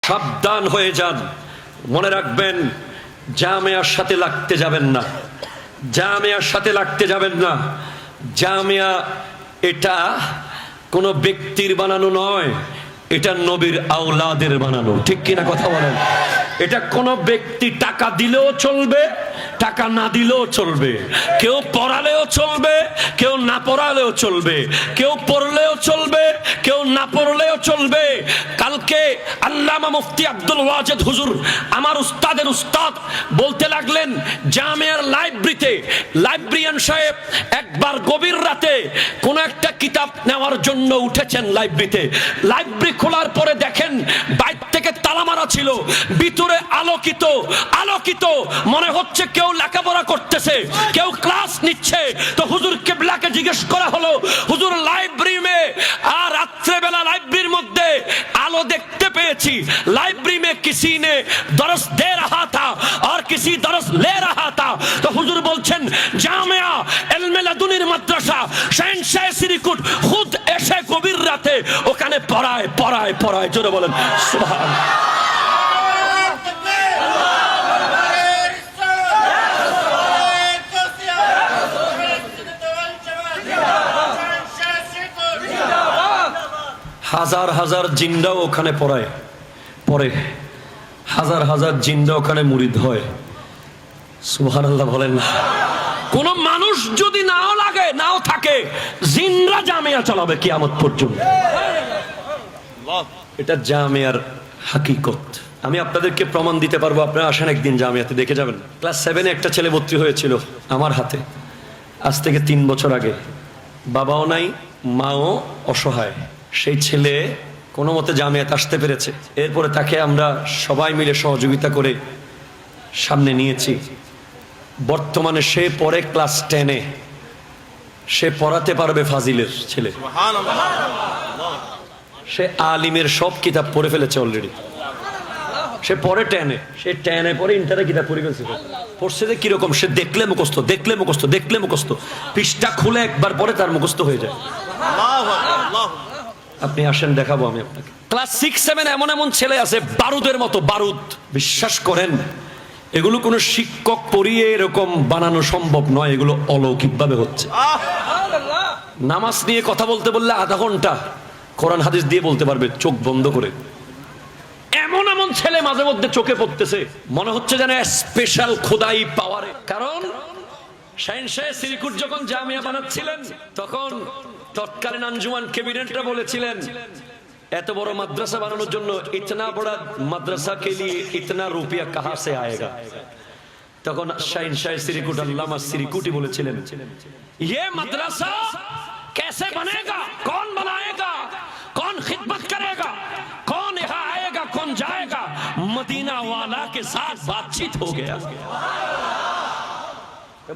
সাবধান হয়ে যান। মনে রাখবেন, জামিয়ার সাথে লাগতে যাবেন না, জামিয়ার সাথে লাগতে যাবেন না। জামিয়া এটা কোনো ব্যক্তির বানানো নয়, এটা নবীর আওলাদের বানানো। ঠিক কিনা কথা বলেন? এটা কোনো ব্যক্তি টাকা দিলেও চলবে, টাকা না দিলেও চলবে, কেউ পড়ালেও চলবে, কেউ না পড়ালেও চলবে, কেউ পড়লেও চলবে, কেউ না পড়লেও চলবে। কালকে আল্লামা মুফতি আব্দুল ওয়াজেদ হুজুর, আমার উস্তাদের উস্তাদ, বলতে লাগলেন জামিয়ার লাইব্রেরিতে লাইব্রেরিয়ান সাহেব একবার গভীর রাতে কোন একটা কিতাব নেওয়ার জন্য উঠেছেন লাইব্রেরিতে। লাইব্রেরি খোলার পরে দেখেন বাইরে থেকে তালা মারা ছিল, ভিতরে আলোকিত আলোকিত, মনে হচ্ছে কেউ লেখাপড়া করতেছে, কেউ ক্লাস নিচ্ছে। তো হুজুর কিবলাকে জিজ্ঞেস করা হলো, হুজুর লাইব্রেরি মে আর রাত্রেবেলা লাইব্রেরির মধ্যে আলো দেখতে পেয়েছি, লাইব্রেরি মে কিসি নে দরস দে রহা থা আর কিসি দরস লে রহা থা। তো হুজুর বলছেন জামিয়া ইলমে লাদুনির মাদ্রাসা শাহনশাহ সিরিকুট খুদ এসে গভীর রাতে ওখানে পড়ায় পড়ায় পড়ায়। জোরে বলেন সুবহানাল্লাহ। হাজার হাজার জিন্দাও ওখানে পড়ায় পড়ে, হাজার হাজার জিন্দা ওখানে মুরিদ হয়। সুবহানাল্লাহ বলেন না। কোন মানুষ যদি নাও লাগে নাও থাকে, জিনরা জামিয়া চালাবে কিয়ামত পর্যন্ত। এটা জামিয়ার হাকিকত। আমি আপনাদেরকে প্রমাণ দিতে পারবো, আপনারা আসেন একদিন জামিয়াতে দেখে যাবেন। ক্লাস 7-এ একটা ছেলে ভর্তি হয়েছিল আমার হাতে, আজ থেকে 3 বছর আগে। বাবাও নাই, মাও অসহায়। সেই ছেলে কোনো মতে জামিয়াতে আসতে পেরেছে। এরপরে তাকে আমরা সবাই মিলে সহযোগিতা করে সামনে নিয়েছি। বর্তমানে সে পড়ে ক্লাস 10-এ, সে পড়াতে পারবে ফাজিলের ছেলে। সে আলিমের সব কিতাব পড়ে ফেলেছে অলরেডি। সে পড়ে 10-এ, সে 10-এ পরে ইন্টারে কিতাব পড়ে ফেলছে। পড়ছে যে কিরকম, সে দেখলে মুখস্থ, দেখলে মুখস্থ, দেখলে মুখস্থ, পৃষ্ঠা খুলে একবার পরে তার মুখস্থ হয়ে যায়। আপনি আসেন, দেখাবো আমি আপনাকে। ক্লাস 6-7 এমন এমন ছেলে আছে বারুদের মতো, বারুদ। বিশ্বাস করেন, এগুলো কোনো শিক্ষক পড়িয়ে এরকম বানানো সম্ভব নয়, এগুলো অলৌকিক ভাবে হচ্ছে। নামাজ নিয়ে কথা বলতে বললে আধা ঘন্টা কোরআন হাদিস দিয়ে বলতে পারবে চোখ বন্ধ করে। এমন এমন ছেলে মাঝে মধ্যে চোখে পড়তেছে, মনে হচ্ছে যেন স্পেশাল খোদাই পাওয়ারে। কারণ শাহনশাহ সিরিকুট যখন জামিয়া বানাচ্ছিলেন, তখন তৎকালীন আঞ্জুমান ক্যাবিনেটরা বলেছিলেন এত বড় মাদ্রাসা বানানোর জন্য ইতনা বড় মাদ্রাসা কে লিয়ে ইতনা রুপিয়া কাহা সে আয়েগা। তখন শাহনশাহ সিরিকুট আল্লামা সিরিকুটি বলেছিলেন, ये মাদ্রাসা कैसे बनेगा, कौन बनाएगा, कौन खिदमत करेगा, कौन यहाँ आएगा, कौन जाएगा। मदीना वाला के साथ बातचीत हो गया।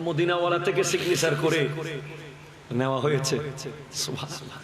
মদিনা ওয়ালা থেকে সিগনেচার করে নেওয়া হয়েছে। সুবহানাল্লাহ।